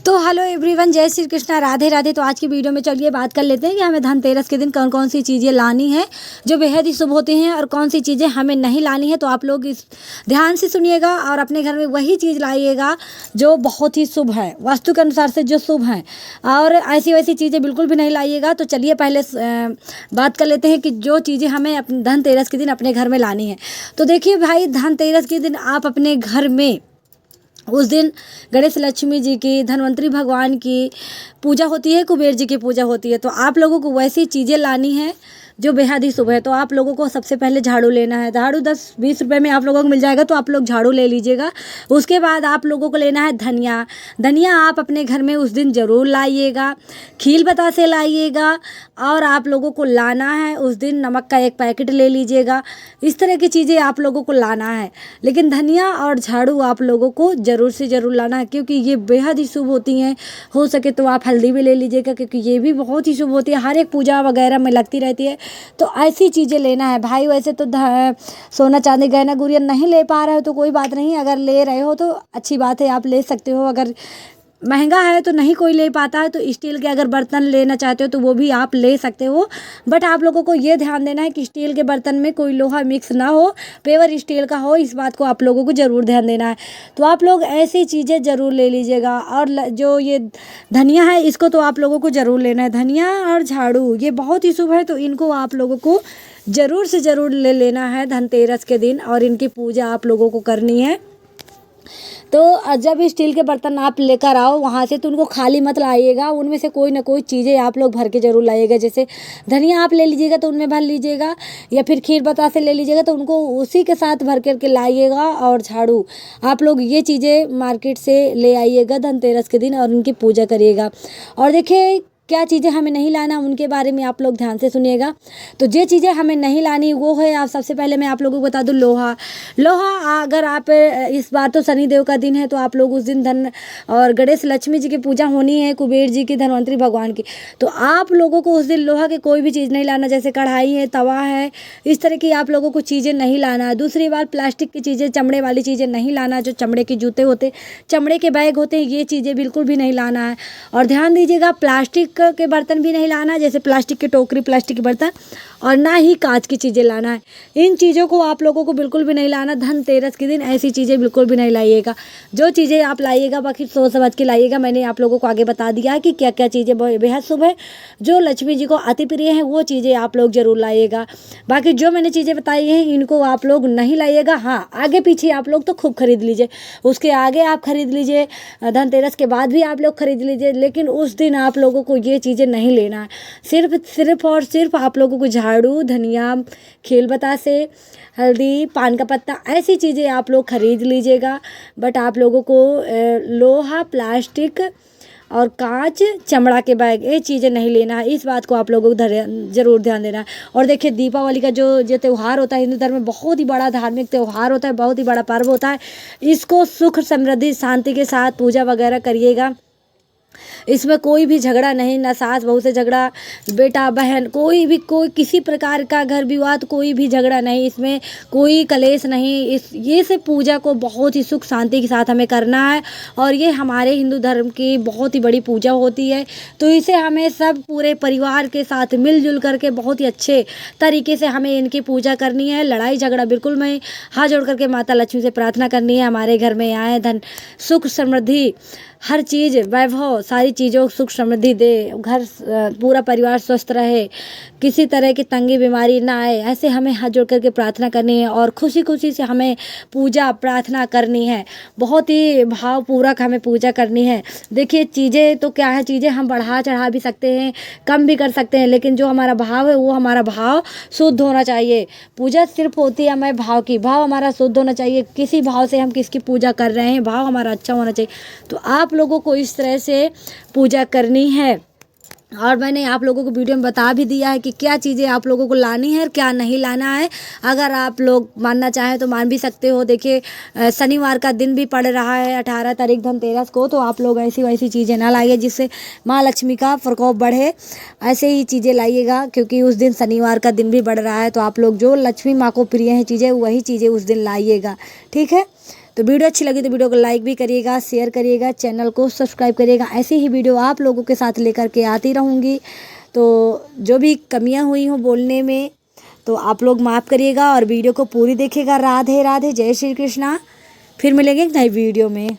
तो hello everyone, जय श्री कृष्णा, राधे राधे। तो आज की वीडियो में चलिए बात कर लेते हैं कि हमें धनतेरस के दिन कौन कौन सी चीज़ें लानी है जो बेहद ही शुभ होती हैं और कौन सी चीज़ें हमें नहीं लानी है। तो आप लोग इस ध्यान से सुनिएगा और अपने घर में वही चीज़ लाइएगा जो बहुत ही शुभ है, वास्तु के अनुसार से जो शुभ हैं, और ऐसी वैसी चीज़ें बिल्कुल भी नहीं लाइएगा। तो चलिए पहले बात कर लेते हैं कि जो चीज़ें हमें अपने धनतेरस के दिन अपने घर में लानी है। तो देखिए भाई, धनतेरस के दिन आप अपने घर में उस दिन गणेश लक्ष्मी जी की, धन्वंतरी भगवान की पूजा होती है, कुबेर जी की पूजा होती है। तो आप लोगों को वैसी चीज़ें लानी है जो बेहद ही शुभ है। तो आप लोगों को सबसे पहले झाड़ू लेना है। झाड़ू 10-20 रुपए में आप लोगों को मिल जाएगा, तो आप लोग झाड़ू ले लीजिएगा। उसके बाद आप लोगों को लेना है धनिया। धनिया आप अपने घर में उस दिन ज़रूर लाइएगा, खील बतासे लाइएगा। और आप लोगों को लाना है उस दिन नमक का 1 पैकेट ले लीजिएगा। इस तरह की चीज़ें आप लोगों को लाना है, लेकिन धनिया और झाड़ू आप लोगों को ज़रूर से ज़रूर लाना है, क्योंकि ये बेहद ही शुभ होती हैं। हो सके तो आप हल्दी भी ले लीजिएगा, क्योंकि ये भी बहुत ही शुभ होती है, हर एक पूजा वगैरह में लगती रहती है। तो ऐसी चीज़ें लेना है भाई। वैसे तो सोना चांदी गहना गुड़िया नहीं ले पा रहे हो तो कोई बात नहीं, अगर ले रहे हो तो अच्छी बात है, आप ले सकते हो। अगर महंगा है तो नहीं कोई ले पाता है तो स्टील के अगर बर्तन लेना चाहते हो तो वो भी आप ले सकते हो। बट आप लोगों को ये ध्यान देना है कि स्टील के बर्तन में कोई लोहा मिक्स ना हो, पेवर स्टील का हो। इस बात को आप लोगों को ज़रूर ध्यान देना है। तो आप लोग ऐसी चीज़ें ज़रूर ले लीजिएगा। और जो ये धनिया है, इसको तो आप लोगों को ज़रूर लेना है। धनिया और झाड़ू ये बहुत ही शुभ है, तो इनको आप लोगों को ज़रूर से ज़रूर ले लेना है धनतेरस के दिन, और इनकी पूजा आप लोगों को करनी है। तो जब स्टील के बर्तन आप लेकर आओ वहाँ से, तो उनको खाली मत लाइएगा, उनमें से कोई ना कोई चीज़ें आप लोग भर के ज़रूर लाइएगा। जैसे धनिया आप ले लीजिएगा तो उनमें भर लीजिएगा, या फिर खीर बतासे ले लीजिएगा तो उनको उसी के साथ भर करके लाइएगा। और झाड़ू आप लोग ये चीज़ें मार्केट से ले आइएगा धनतेरस के दिन और उनकी पूजा करिएगा। और देखिए क्या चीज़ें हमें नहीं लाना, उनके बारे में आप लोग ध्यान से सुनिएगा। तो जो चीज़ें हमें नहीं लानी वो है, आप सबसे पहले मैं आप लोगों को बता दूं, लोहा अगर आप इस बार तो शनिदेव का दिन है, तो आप लोग उस दिन धन और गणेश लक्ष्मी जी की पूजा होनी है, कुबेर जी की, धन्वंतरी भगवान की। तो आप लोगों को उस दिन लोहा के कोई भी चीज़ नहीं लाना, जैसे कढ़ाई है, तवा है, इस तरह की आप लोगों को चीज़ें नहीं लाना। दूसरी बात, प्लास्टिक की चीज़ें, चमड़े वाली चीज़ें नहीं लाना। जो चमड़े के जूते होते, चमड़े के बैग होते हैं, ये चीज़ें बिल्कुल भी नहीं लाना है। और ध्यान दीजिएगा, प्लास्टिक के बर्तन भी नहीं लाना, जैसे प्लास्टिक की टोकरी, प्लास्टिक के बर्तन, और ना ही कांच की चीज़ें लाना है। इन चीज़ों को आप लोगों को बिल्कुल भी नहीं लाना। धनतेरस के दिन ऐसी चीज़ें बिल्कुल भी नहीं लाइएगा। जो चीज़ें आप लाइएगा बाकी सोच समझ के लाइएगा। मैंने आप लोगों को आगे बता दिया कि क्या क्या चीज़ें बेहद शुभ है, जो लक्ष्मी जी को अति प्रिय है, वो चीज़ें आप लोग जरूर लाइएगा। बाकी जो मैंने चीज़ें बताई हैं इनको आप लोग नहीं लाइएगा। हाँ, आगे पीछे आप लोग तो खूब खरीद लीजिए, उसके आगे आप खरीद लीजिए, धनतेरस के बाद भी आप लोग खरीद लीजिए, लेकिन उस दिन आप लोगों को ये चीज़ें नहीं लेना है। सिर्फ और सिर्फ आप लोगों को झाड़ू, धनिया, खील बतासे, हल्दी, पान का पत्ता, ऐसी चीज़ें आप लोग खरीद लीजिएगा। बट आप लोगों को लोहा, प्लास्टिक और कांच, चमड़ा के बैग, ये चीज़ें नहीं लेना है। इस बात को आप लोगों को ज़रूर ध्यान देना है। और देखिए, दीपावली का जो त्यौहार होता है हिंदू धर्म में, बहुत ही बड़ा धार्मिक त्यौहार होता है, बहुत ही बड़ा पर्व होता है। इसको सुख, समृद्धि, शांति के साथ पूजा वगैरह करिएगा। इसमें कोई भी झगड़ा नहीं, ना सास बहू से झगड़ा, बेटा बहन, कोई किसी प्रकार का घर विवाद, कोई भी झगड़ा नहीं, इसमें कोई कलेश नहीं। ये से पूजा को बहुत ही सुख शांति के साथ हमें करना है। और ये हमारे हिंदू धर्म की बहुत ही बड़ी पूजा होती है, तो इसे हमें सब पूरे परिवार के साथ मिलजुल करके बहुत ही अच्छे तरीके से हमें इनकी पूजा करनी है। लड़ाई झगड़ा बिल्कुल नहीं, हाथ जोड़ करके माता लक्ष्मी से प्रार्थना करनी है, हमारे घर में आए, धन सुख समृद्धि, हर चीज़, वैभव, सारी चीज़ों सुख समृद्धि दे, घर पूरा परिवार स्वस्थ रहे, किसी तरह की तंगी बीमारी ना आए, ऐसे हमें हाथ जोड़ करके प्रार्थना करनी है। और खुशी खुशी से हमें पूजा प्रार्थना करनी है, बहुत ही भावपूर्वक हमें पूजा करनी है। देखिए, चीज़ें तो क्या है, चीज़ें हम बढ़ा चढ़ा भी सकते हैं, कम भी कर सकते हैं, लेकिन जो हमारा भाव है वो हमारा भाव शुद्ध होना चाहिए। पूजा सिर्फ होती है हमें भाव की, भाव हमारा शुद्ध होना चाहिए। किसी भाव से हम किसकी पूजा कर रहे हैं, भाव हमारा अच्छा होना चाहिए। तो आप लोगों को इस तरह से पूजा करनी है। और मैंने आप लोगों को वीडियो में बता भी दिया है कि क्या चीज़ें आप लोगों को लानी है और क्या नहीं लाना है। अगर आप लोग मानना चाहें तो मान भी सकते हो। देखिए, शनिवार का दिन भी पड़ रहा है 18 तारीख धनतेरस को, तो आप लोग ऐसी वैसी चीज़ें ना लाइए जिससे माँ लक्ष्मी का प्रकोप बढ़े। ऐसे ही चीज़ें लाइएगा, क्योंकि उस दिन शनिवार का दिन भी बढ़ रहा है। तो आप लोग जो लक्ष्मी माँ को प्रिय हैं चीज़ें, वही चीज़ें उस दिन लाइएगा, ठीक है। तो वीडियो अच्छी लगी तो वीडियो को लाइक भी करिएगा, शेयर करिएगा, चैनल को सब्सक्राइब करिएगा। ऐसी ही वीडियो आप लोगों के साथ लेकर के आती रहूँगी। तो जो भी कमियाँ हुई हों बोलने में तो आप लोग माफ़ करिएगा और वीडियो को पूरी देखिएगा। राधे राधे, जय श्री कृष्णा। फिर मिलेंगे एक नई वीडियो में।